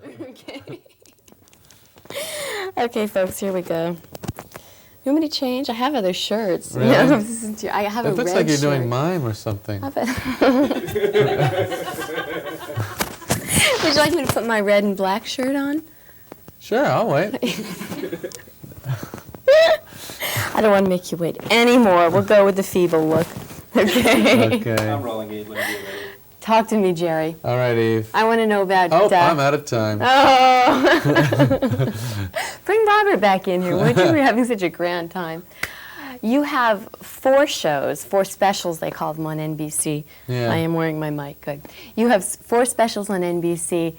Okay. Okay, folks, here we go. You want me to change? I have other shirts. Really? Yeah, I have a red shirt. It looks like you're doing mime or something. Would you like me to put my red and black shirt on? Sure, I'll wait. I don't want to make you wait anymore. We'll go with the feeble look. Okay. Okay. I'm rolling, Eve. Let me get ready. Talk to me, Jerry. All right, Eve. I want to know about... Oh, I'm out of time. Oh. Bring Robert back in here, would you? We're having such a grand time. You have 4 shows, 4 specials, they call them on NBC. Yeah. I am wearing my mic, good. You have 4 specials on NBC.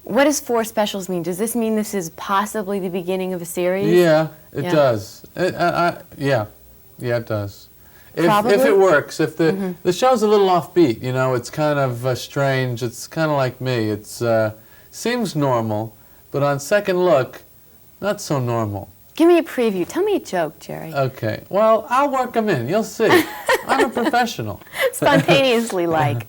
What does 4 specials mean? Does this mean this is possibly the beginning of a series? Yeah, it does. Yeah, it does. If it works, if the show's a little offbeat, you know, it's kind of strange. It's kind of like me. It's seems normal, but on second look, not so normal. Give me a preview. Tell me a joke, Jerry. Okay. Well, I'll work them in. You'll see. I'm a professional. Spontaneously, like.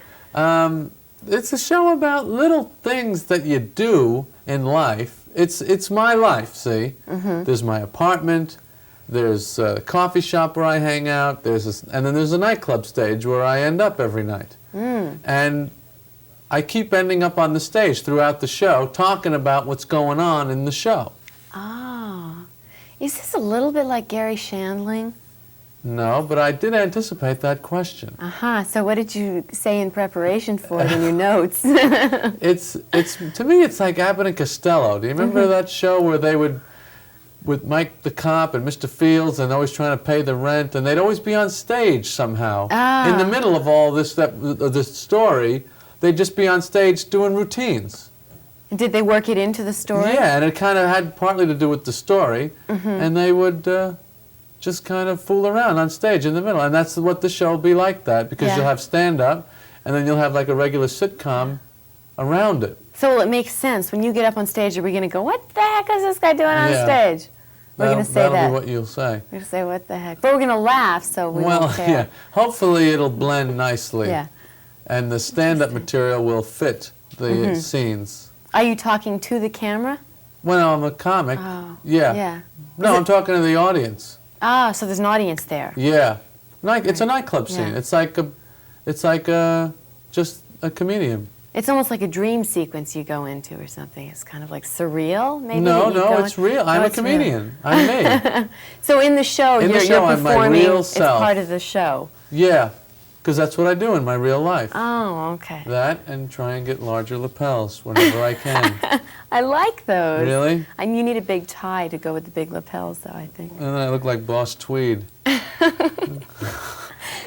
It's a show about little things that you do in life. It's my life, see? There's my apartment. There's a coffee shop where I hang out. And then there's a nightclub stage where I end up every night. And I keep ending up on the stage throughout the show talking about what's going on in the show. Oh. Is this a little bit like Gary Shandling? No, but I did anticipate that question. So what did you say in preparation for it in your notes? To me, it's like Abbott and Costello. Do you remember that show where they would, with Mike the cop and Mr. Fields, and always trying to pay the rent, and they'd always be on stage somehow. In the middle of all this story, they'd just be on stage doing routines. Did they work it into the story? Yeah, and it kind of had partly to do with the story, and they would just kind of fool around on stage in the middle, and that's what the show will be like that, because you'll have stand-up, and then you'll have like a regular sitcom around it. So it makes sense. When you get up on stage, are we going to go, what the heck is this guy doing on stage? We're going to say that. That'll be what you'll say. We're going to say, what the heck? But we're going to laugh, so we won't care. Yeah. Hopefully it'll blend nicely. Yeah. And the stand-up material will fit the scenes. Are you talking to the camera? When I'm a comic, Yeah. No, I'm talking to the audience. So there's an audience there. Yeah. It's a nightclub scene. It's like just a comedian. It's almost like a dream sequence you go into or something. It's kind of like surreal, maybe? No, it's real. I'm a comedian. I'm me. So in the show, you're I'm my performing. real It's self. part of the show. Yeah, because that's what I do in my real life. Oh, okay. That and try and get larger lapels whenever I can. I like those. Really? And you need a big tie to go with the big lapels, though, I think. And then I look like Boss Tweed.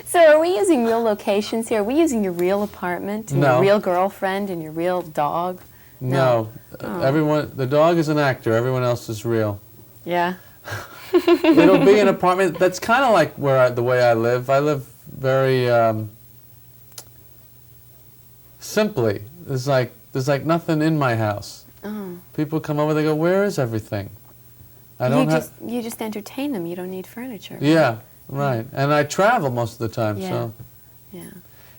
So are we using real locations here? Are we using your real apartment, and your real girlfriend, and your real dog? No. Everyone, the dog is an actor. Everyone else is real. Yeah. It'll be an apartment that's kind of like the way I live. I live very simply. There's like nothing in my house. People come over, they go, "Where is everything?" You just entertain them. You don't need furniture. Right? Yeah, right. And I travel most of the time, so. Yeah.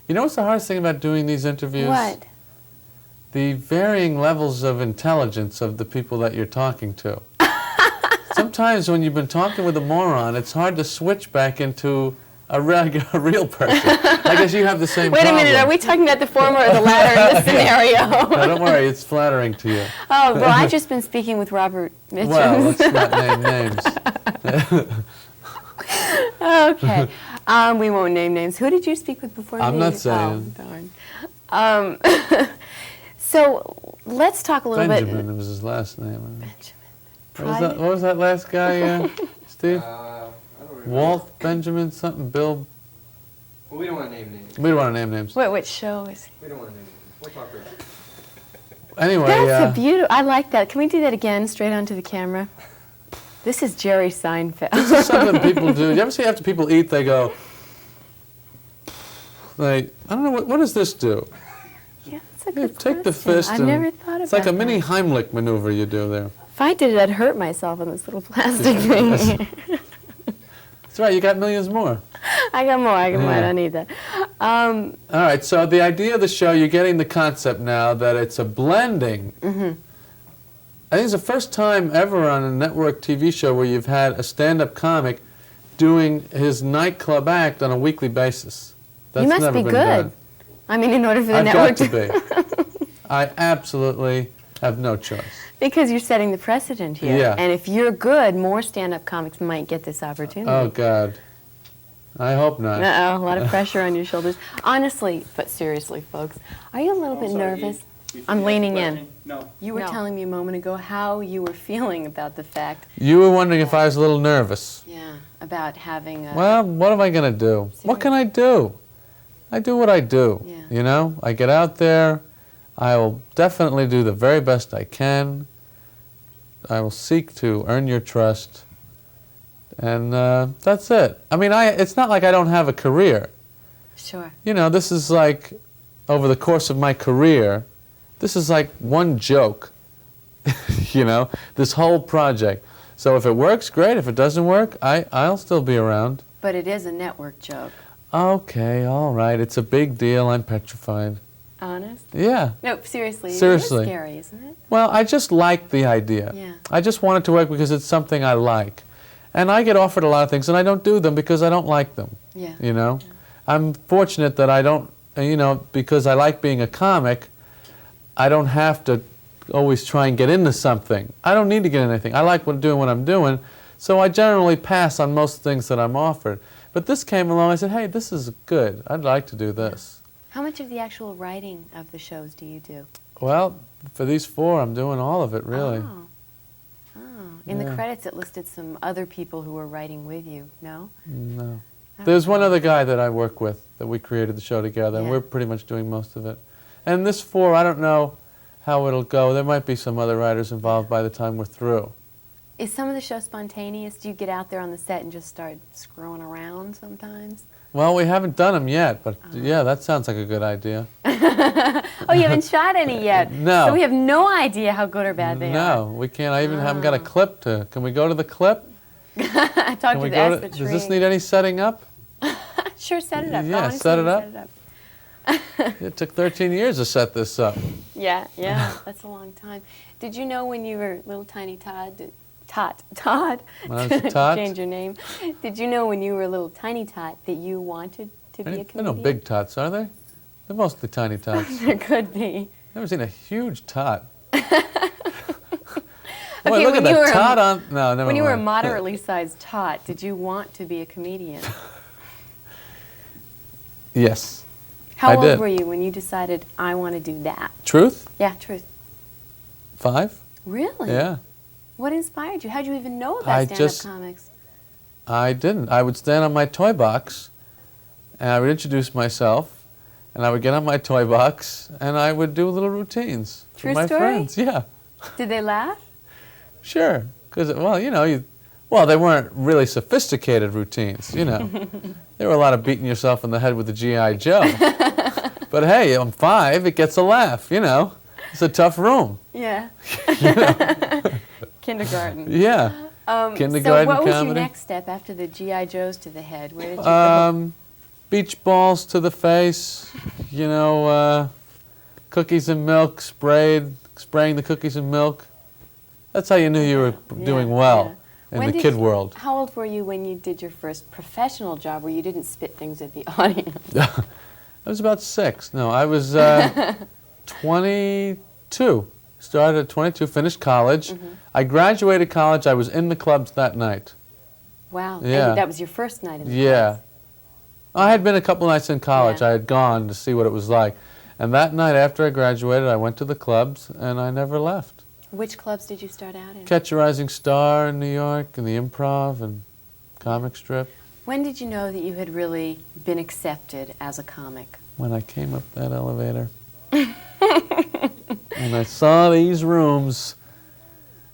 You know what's the hardest thing about doing these interviews? What? The varying levels of intelligence of the people that you're talking to. Sometimes when you've been talking with a moron, it's hard to switch back into a real person. I guess you have the same problem. Wait a minute, are we talking about the former or the latter in this scenario? No, don't worry, it's flattering to you. Oh, well, I've just been speaking with Robert Mitchum. Well, let's not name names. Okay. We won't name names. Who did you speak with before me? I'm not saying. Oh, darn. So let's talk a little bit. Benjamin was his last name. Benjamin. What was that last guy, Steve? I don't remember. Walt, Benjamin, something, Bill. Well, we don't want to name names. We don't want to name names. Wait, which show is he? We don't want to name names. We'll talk about it. Anyway, That's a beautiful. I like that. Can we do that again, straight onto the camera? This is Jerry Seinfeld. This is something people do. You ever see after people eat, they go, I don't know, what does this do? Yeah, that's a good Take the question. fist I and never thought about it's like a that. mini Heimlich maneuver you do there. If I did it, I'd hurt myself on this little plastic thing. That's right, you got millions more. I got more. I don't need that. All right, so the idea of the show, you're getting the concept now that it's a blending I think it's the first time ever on a network TV show where you've had a stand-up comic doing his nightclub act on a weekly basis. That's You must never be been good. done. I mean, in order for the I've network got to be. I absolutely have no choice. Because you're setting the precedent here. Yeah. And if you're good, more stand-up comics might get this opportunity. Oh, God. I hope not. Uh-oh, a lot of pressure on your shoulders. Honestly, but seriously, folks, are you a little bit nervous? I'm leaning in. No. You were telling me a moment ago how you were feeling about the fact, You were wondering if I was a little nervous. yeah, about having a... Well, what am I going to do? What can I do? I do what I do. Yeah. You know, I get out there. I will definitely do the very best I can. I will seek to earn your trust. And that's it. I mean, it's not like I don't have a career. Sure. You know, this is like, over the course of my career, this is like one joke, you know, this whole project. So if it works, great. If it doesn't work, I'll still be around. But it is a network joke. Okay, all right. It's a big deal. I'm petrified. Honest? Yeah. No, seriously. Seriously. It is scary, isn't it? Well, I just like the idea. Yeah. I just want it to work because it's something I like. And I get offered a lot of things, and I don't do them because I don't like them. Yeah. You know? I'm fortunate that I don't, you know, because I like being a comic, I don't have to always try and get into something. I don't need to get into anything. I like doing what I'm doing, so I generally pass on most things that I'm offered. But this came along, I said, hey, this is good. I'd like to do this. How much of the actual writing of the shows do you do? Well, for these 4, I'm doing all of it, really. Oh. Oh. In the Yeah. credits, it listed some other people who were writing with you, no? No. Oh. There's one other guy that I work with that we created the show together, and Yeah. we're pretty much doing most of it. And this 4, I don't know how it'll go. There might be some other writers involved by the time we're through. Is some of the show spontaneous? Do you get out there on the set and just start screwing around sometimes? Well, we haven't done them yet, but yeah, that sounds like a good idea. Oh, you haven't shot any yet? No. So we have no idea how good or bad they No, are. we can't. I even haven't got a clip to. Can we go to the clip? I talked Can to we the go aspirations. Does this need any setting up? Sure, set it up. Yeah, Honestly, set it up. Set it up. It took 13 years to set this up. Yeah, that's a long time. Did you know when you were little tiny Todd, When I was a tot? change your name. Did you know when you were a little tiny tot that you wanted to be a They're comedian? no big tots, are they? They're mostly tiny tots. There could be. Never seen a huge tot. Okay, Boy, look when at you that were a- tot on. No, never When you were a mind. moderately sized tot, did you want to be a comedian? Yes. How I old did. were you when you decided, I want to do that? Truth? Yeah, truth. 5? Really? Yeah. What inspired you? How'd you even know I about stand-up just- comics? I didn't. I would stand on my toy box, and I would introduce myself, and I would get on my toy box, and I would do little routines True for my story? friends. Yeah, Did they laugh? sure. Because, well, you know, well, they weren't really sophisticated routines, you know. There were a lot of beating yourself in the head with the G.I. Joe. But hey, I'm 5, it gets a laugh, you know. It's a tough room. Yeah. Kindergarten. Yeah. Kindergarten so what was comedy. your next step after the G.I. Joes to the head? Where did you go? Beach balls to the face, you know, cookies and milk spraying the cookies and milk. That's how you knew you were doing well in When the did kid you- world. How old were you when you did your first professional job where you didn't spit things at the audience? I was about 6. No, I was 22. Started at 22, finished college. Mm-hmm. I graduated college. I was in the clubs that night. Wow. Yeah. And that was your first night in the Yeah. clubs. I had been a couple nights in college. Yeah. I had gone to see what it was like. And that night after I graduated, I went to the clubs, and I never left. Which clubs did you start out in? Catch a Rising Star in New York, and the Improv, and Comic Strip. When did you know that you had really been accepted as a comic? When I came up that elevator. And I saw these rooms,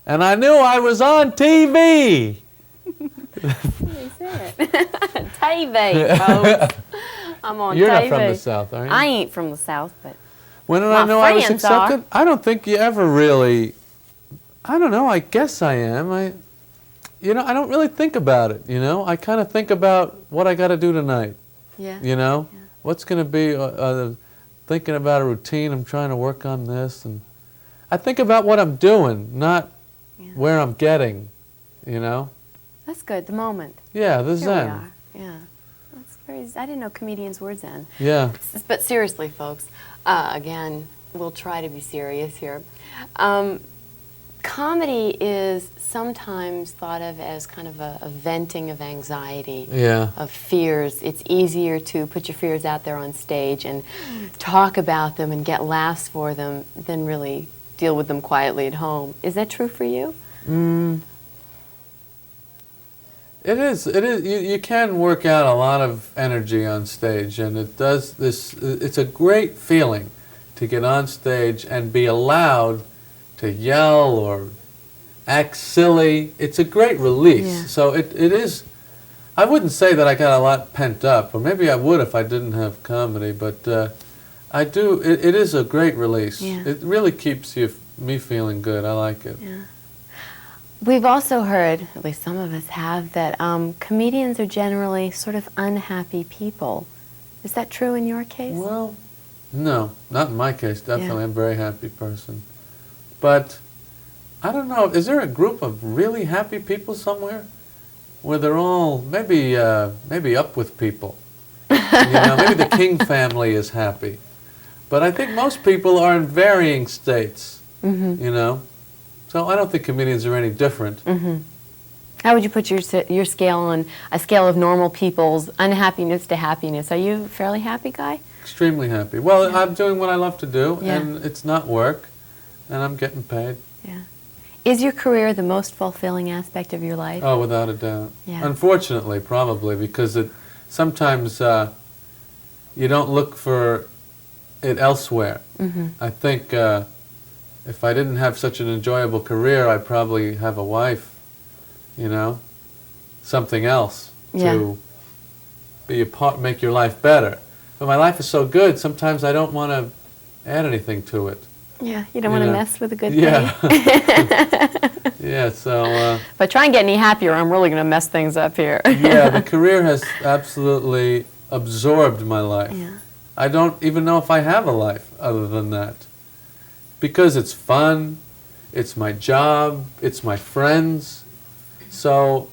and I knew I was on TV. They say it. TV, folks. I'm on You're TV. not from the South, are you? I ain't from the South, but When did my I know I was friends are. accepted? I don't think you ever really. I don't know. I guess I am. You know, I don't really think about it. You know, I kind of think about what I got to do tonight. yeah. You know, Yeah. what's going to be thinking about a routine. I'm trying to work on this, and I think about what I'm doing, not Yeah. where I'm getting, you know? That's good, the moment. Yeah, the Here we Zen. are. Yeah. That's very, I didn't know comedians were Zen. Yeah. But seriously, folks, again, we'll try to be serious here. Comedy is sometimes thought of as kind of a venting of anxiety, Yeah. of fears. It's easier to put your fears out there on stage and talk about them and get laughs for them than really deal with them quietly at home. Is that true for you? It is. It is. You can work out a lot of energy on stage, and it does this. It's a great feeling to get on stage and be allowed to yell or act silly. It's a great release. Yeah. So it is. I wouldn't say that I got a lot pent up, or maybe I would if I didn't have comedy. But I do. It is a great release. Yeah. It really keeps me feeling good. I like it. Yeah. We've also heard, at least some of us have, that comedians are generally sort of unhappy people. Is that true in your case? Well, no, not in my case. Definitely, Yeah. I'm a very happy person. But I don't know. Is there a group of really happy people somewhere where they're all maybe up with people? Maybe the King family is happy. But I think most people are in varying states. Mm-hmm. So I don't think comedians are any different. Mm-hmm. How would you put your scale on a scale of normal people's unhappiness to happiness? Are you a fairly happy guy? Extremely happy. Well, I'm doing what I love to do, Yeah. and it's not work, and I'm getting paid. Yeah. Is your career the most fulfilling aspect of your life? Oh, without a doubt. Yeah. Unfortunately, probably, because sometimes you don't look for it elsewhere. Mm-hmm. I think if I didn't have such an enjoyable career, I'd probably have a wife, something else to be a part, make your life better. But my life is so good, sometimes I don't want to add anything to it. Yeah, you don't want to mess with a good thing. Yeah. Yeah, so... If I try and get any happier, I'm really going to mess things up here. yeah, the career has absolutely absorbed my life. Yeah. I don't even know if I have a life other than that. Because it's fun, it's my job, it's my friends. So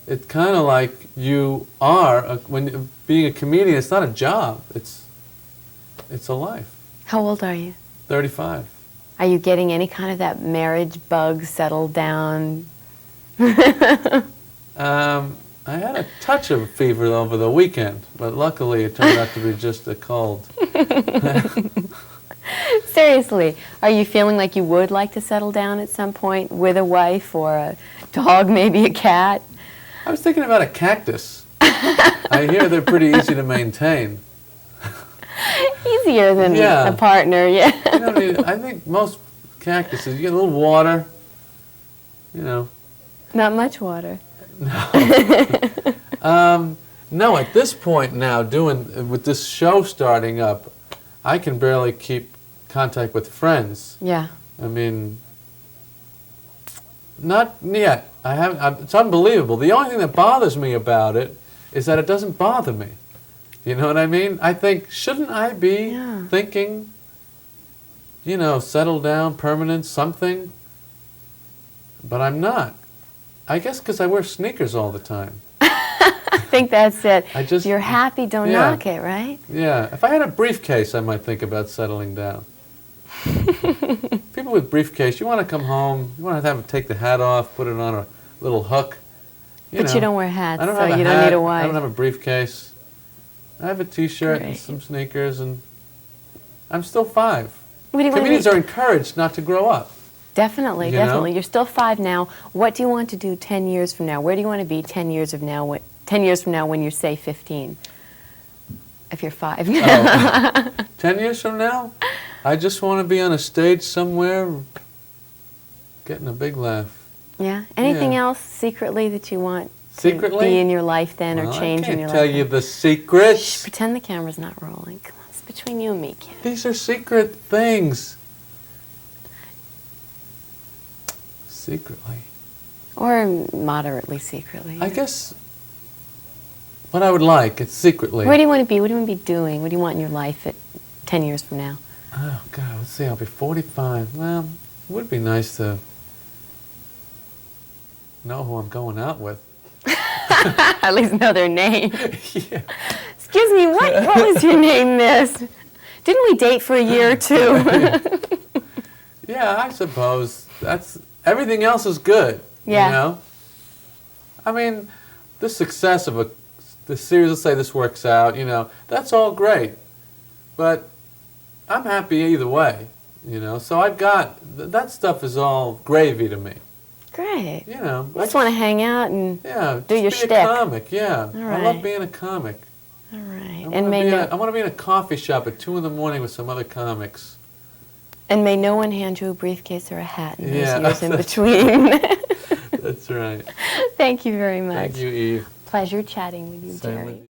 it's kind of like you are, when being a comedian, it's not a job, it's a life. How old are you? 35. Are you getting any kind of that marriage bug settled down? I had a touch of fever over the weekend, but luckily it turned out to be just a cold. Seriously, are you feeling like you would like to settle down at some point with a wife or a dog, maybe a cat? I was thinking about a cactus. I hear they're pretty easy to maintain. Easier than Yeah. a partner, yeah. You don't need, I think most cactuses, you get a little water, Not much water. No, at this point now, with this show starting up, I can barely keep contact with friends. Yeah. I mean, not yet. It's unbelievable. The only thing that bothers me about it is that it doesn't bother me. You know what I mean? I think, shouldn't I be thinking, settle down, permanent, something? But I'm not. I guess because I wear sneakers all the time. I think that's it. If you're happy, don't knock it, right? Yeah. If I had a briefcase, I might think about settling down. People with briefcase, you want to come home, you want to have to take the hat off, put it on a little hook. But you don't wear hats, I don't so have a you hat, don't need a I wife. don't have a briefcase. I have a T-shirt and Great. some sneakers, and I'm still 5. What do you want to Comedians be? are encouraged not to grow up. Definitely, You know? definitely. You're still 5 now. What do you want to do 10 years from now? Where do you want to be 10 years from now when you're, say, 15? If you're 5. 10 years from now, I just want to be on a stage somewhere getting a big laugh. Yeah? Anything Yeah. else secretly that you want Secretly? to be in your life then, or Well, change in your I can't life? tell you the Shh, secrets. pretend the camera's not rolling. Come on, it's between you and me, kid. These are secret things. Secretly. Or moderately secretly. I guess what I would like, it's secretly. Where do you want to be? What do you want to be doing? What do you want in your life at 10 years from now? Oh, God, let's see, I'll be 45. Well, it would be nice to know who I'm going out with. At least know their name. Yeah. Excuse me, what was your name, miss? Didn't we date for a year or two? Yeah, I suppose that's everything else is good. Yeah. You know, I mean, the success of the series. Let's say this works out. You know, that's all great, but I'm happy either way. You know, so I've got that stuff is all gravy to me. Great. You know, I just want to hang out and yeah, do your just be shtick. a comic. Yeah, All I love right. being a comic. all right. I And want to be in a coffee shop at 2 in the morning with some other comics. may no one hand you a briefcase or a hat in Yeah. those years in between. That's right. Thank you very much. Thank you, Eve. Pleasure chatting with you, Same Jerry. with you.